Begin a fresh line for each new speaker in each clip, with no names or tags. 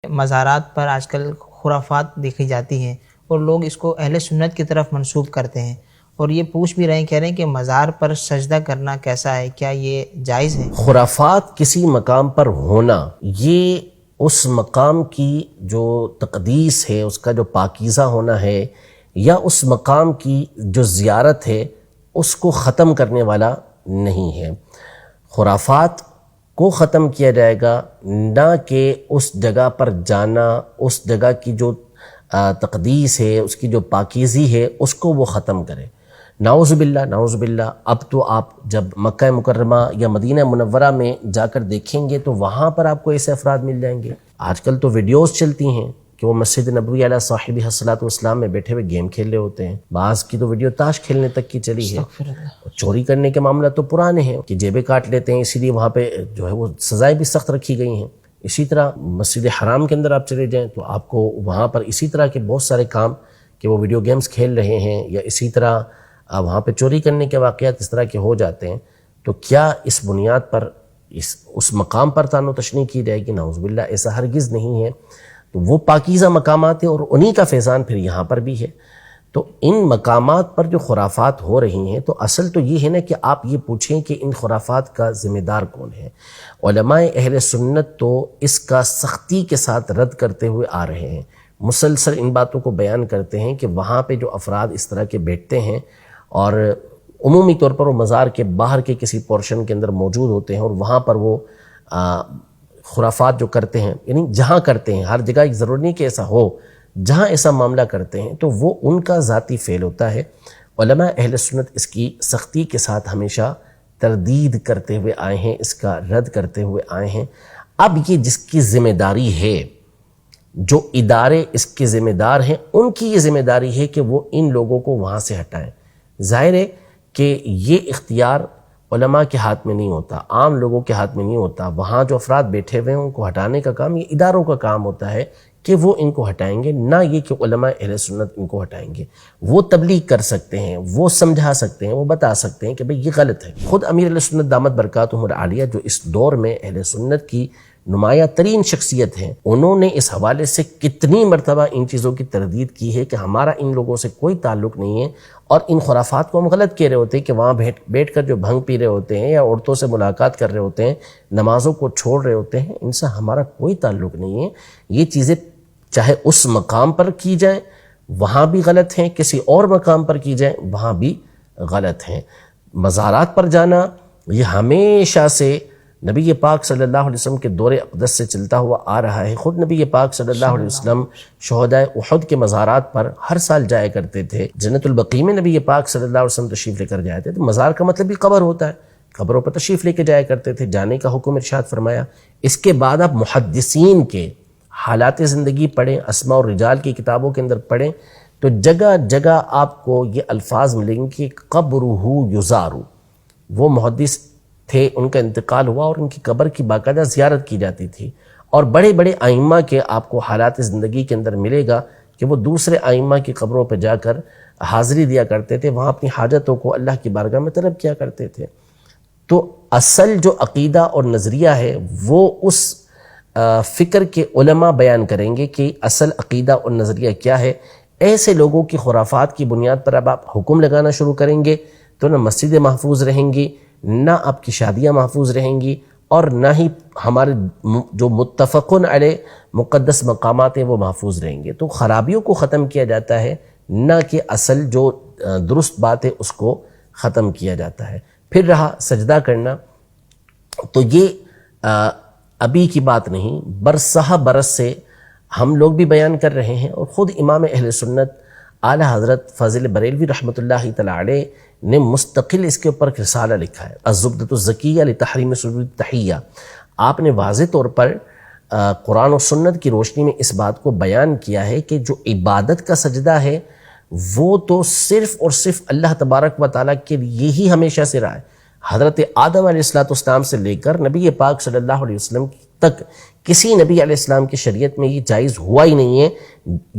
مزارات پر آج کل خرافات دیکھی جاتی ہیں اور لوگ اس کو اہل سنت کی طرف منسوب کرتے ہیں، اور یہ پوچھ بھی رہے ہیں، کہہ رہے ہیں کہ مزار پر سجدہ کرنا کیسا ہے، کیا یہ جائز ہے؟
خرافات کسی مقام پر ہونا، یہ اس مقام کی جو تقدیس ہے، اس کا جو پاکیزہ ہونا ہے، یا اس مقام کی جو زیارت ہے اس کو ختم کرنے والا نہیں ہے۔ خرافات کو ختم کیا جائے گا، نہ کہ اس جگہ پر جانا، اس جگہ کی جو تقدیس ہے، اس کی جو پاکیزی ہے، اس کو وہ ختم کرے۔ نعوذ باللہ نعوذ باللہ۔ اب تو آپ جب مکہ مکرمہ یا مدینہ منورہ میں جا کر دیکھیں گے تو وہاں پر آپ کو ایسے افراد مل جائیں گے۔ آج کل تو ویڈیوز چلتی ہیں کہ وہ مسجد نبوی علیہ صاحبہ الصلاۃ والسلام میں بیٹھے ہوئے گیم کھیل رہے ہوتے ہیں، بعض کی تو ویڈیو تاش کھیلنے تک کی چلی ہے۔ چوری کرنے کے معاملہ تو پرانے ہیں کہ جیبیں کاٹ لیتے ہیں، اسی لیے وہاں پہ جو ہے وہ سزائیں بھی سخت رکھی گئی ہیں۔ اسی طرح مسجد حرام کے اندر آپ چلے جائیں تو آپ کو وہاں پر اسی طرح کے بہت سارے کام کہ وہ ویڈیو گیمز کھیل رہے ہیں، یا اسی طرح وہاں پہ چوری کرنے کے واقعات اس طرح کے ہو جاتے ہیں۔ تو کیا اس بنیاد پر اس مقام پر طعن و تشنیع کی جائے گی؟ نعوذ باللہ، ایسا ہرگز نہیں ہے۔ تو وہ پاکیزہ مقامات ہیں اور انہی کا فیضان پھر یہاں پر بھی ہے۔ تو ان مقامات پر جو خرافات ہو رہی ہیں، تو اصل تو یہ ہے نا کہ آپ یہ پوچھیں کہ ان خرافات کا ذمہ دار کون ہے۔ علماء اہل سنت تو اس کا سختی کے ساتھ رد کرتے ہوئے آ رہے ہیں، مسلسل ان باتوں کو بیان کرتے ہیں کہ وہاں پہ جو افراد اس طرح کے بیٹھتے ہیں اور عمومی طور پر وہ مزار کے باہر کے کسی پورشن کے اندر موجود ہوتے ہیں، اور وہاں پر وہ خرافات جو کرتے ہیں، یعنی جہاں کرتے ہیں، ہر جگہ ایک ضروری نہیں کہ ایسا ہو، جہاں ایسا معاملہ کرتے ہیں تو وہ ان کا ذاتی فعل ہوتا ہے۔ علماء اہل سنت اس کی سختی کے ساتھ ہمیشہ تردید کرتے ہوئے آئے ہیں، اس کا رد کرتے ہوئے آئے ہیں۔ اب یہ جس کی ذمہ داری ہے، جو ادارے اس کے ذمہ دار ہیں، ان کی یہ ذمہ داری ہے کہ وہ ان لوگوں کو وہاں سے ہٹائیں۔ ظاہر ہے کہ یہ اختیار علماء کے ہاتھ میں نہیں ہوتا، عام لوگوں کے ہاتھ میں نہیں ہوتا۔ وہاں جو افراد بیٹھے ہوئے ہیں ان کو ہٹانے کا کام یہ اداروں کا کام ہوتا ہے کہ وہ ان کو ہٹائیں گے، نہ یہ کہ علماء اہل سنت ان کو ہٹائیں گے۔ وہ تبلیغ کر سکتے ہیں، وہ سمجھا سکتے ہیں، وہ بتا سکتے ہیں کہ بھئی یہ غلط ہے۔ خود امیر اہل سنت دامت برکاتہم العالیہ جو اس دور میں اہل سنت کی نمایاں ترین شخصیت ہیں، انہوں نے اس حوالے سے کتنی مرتبہ ان چیزوں کی تردید کی ہے کہ ہمارا ان لوگوں سے کوئی تعلق نہیں ہے، اور ان خرافات کو ہم غلط کہہ رہے ہوتے ہیں کہ وہاں بیٹھ کر جو بھنگ پی رہے ہوتے ہیں یا عورتوں سے ملاقات کر رہے ہوتے ہیں، نمازوں کو چھوڑ رہے ہوتے ہیں، ان سے ہمارا کوئی تعلق نہیں ہے۔ یہ چیزیں چاہے اس مقام پر کی جائیں وہاں بھی غلط ہیں، کسی اور مقام پر کی جائیں وہاں بھی غلط ہیں۔ مزارات پر جانا یہ ہمیشہ سے نبی پاک صلی اللہ علیہ وسلم کے دور اقدس سے چلتا ہوا آ رہا ہے۔ خود نبی پاک صلی اللہ علیہ وسلم شہدائے احد کے مزارات پر ہر سال جایا کرتے تھے۔ جنت البقیع میں نبی پاک صلی اللہ علیہ وسلم تشریف لے کر جاتے تھے۔ مزار کا مطلب بھی قبر ہوتا ہے، قبروں پر تشریف لے کے جایا کرتے تھے، جانے کا حکم ارشاد فرمایا۔ اس کے بعد آپ محدثین کے حالات زندگی پڑھیں، اسماء اور رجال کی کتابوں کے اندر پڑھیں تو جگہ جگہ آپ کو یہ الفاظ ملیں گے کہ قبرہ یزار۔ وہ محدث تھے، ان کا انتقال ہوا اور ان کی قبر کی باقاعدہ زیارت کی جاتی تھی، اور بڑے بڑے ائمہ کے آپ کو حالات زندگی کے اندر ملے گا کہ وہ دوسرے ائمہ کی قبروں پہ جا کر حاضری دیا کرتے تھے، وہاں اپنی حاجتوں کو اللہ کی بارگاہ میں طلب کیا کرتے تھے۔ تو اصل جو عقیدہ اور نظریہ ہے وہ اس فکر کے علماء بیان کریں گے کہ اصل عقیدہ اور نظریہ کیا ہے۔ ایسے لوگوں کی خرافات کی بنیاد پر اب آپ حکم لگانا شروع کریں گے تو نہ مسجدیں محفوظ رہیں گی، نہ آپ کی شادیاں محفوظ رہیں گی، اور نہ ہی ہمارے جو متفقن علیہ مقدس مقامات ہیں وہ محفوظ رہیں گے۔ تو خرابیوں کو ختم کیا جاتا ہے، نہ کہ اصل جو درست بات ہے اس کو ختم کیا جاتا ہے۔ پھر رہا سجدہ کرنا، تو یہ ابھی کی بات نہیں، برسہ برس سے ہم لوگ بھی بیان کر رہے ہیں، اور خود امام اہل سنت اعلیٰ حضرت فاضل بریلوی رحمۃ اللہ تعالی علیہ نے مستقل اس کے اوپر رسالہ لکھا ہے، الزبدۃ الزکیہ لتحریم سجود التحیہ۔ آپ نے واضح طور پر قرآن و سنت کی روشنی میں اس بات کو بیان کیا ہے کہ جو عبادت کا سجدہ ہے وہ تو صرف اور صرف اللہ تبارک و تعالیٰ کے لیے ہی ہمیشہ سے رہا ہے۔ حضرت آدم علیہ السلام سے لے کر نبی پاک صلی اللہ علیہ وسلم تک کسی نبی علیہ السلام کی شریعت میں یہ جائز ہوا ہی نہیں ہے۔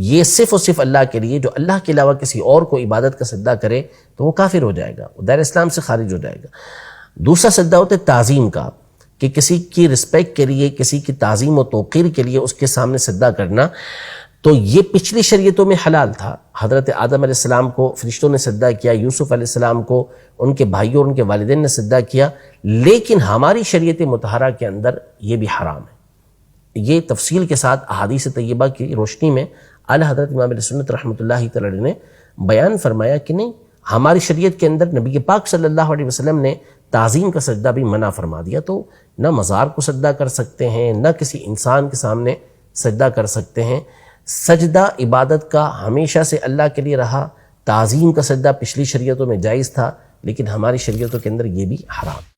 یہ صرف اور صرف اللہ کے لیے، جو اللہ کے علاوہ کسی اور کو عبادت کا سجدہ کرے تو وہ کافر ہو جائے گا، وہ دائرہ اسلام سے خارج ہو جائے گا۔ دوسرا سجدہ ہوتا ہے تعظیم کا، کہ کسی کی رسپیکٹ کے لیے، کسی کی تعظیم و توقیر کے لیے اس کے سامنے سجدہ کرنا، تو یہ پچھلی شریعتوں میں حلال تھا۔ حضرت آدم علیہ السلام کو فرشتوں نے سجدہ کیا، یوسف علیہ السلام کو ان کے بھائیوں اور ان کے والدین نے سجدہ کیا، لیکن ہماری شریعت مطہرہ کے اندر یہ بھی حرام ہے۔ یہ تفصیل کے ساتھ احادیث طیبہ کی روشنی میں اعلیٰ حضرت امام اہل سنت رحمۃ اللہ تعالی نے بیان فرمایا کہ نہیں، ہماری شریعت کے اندر نبی پاک صلی اللہ علیہ وسلم نے تعظیم کا سجدہ بھی منع فرما دیا، تو نہ مزار کو سجدہ کر سکتے ہیں، نہ کسی انسان کے سامنے سجدہ کر سکتے ہیں۔ سجدہ عبادت کا ہمیشہ سے اللہ کے لیے رہا، تعظیم کا سجدہ پچھلی شریعتوں میں جائز تھا، لیکن ہماری شریعتوں کے اندر یہ بھی حرام۔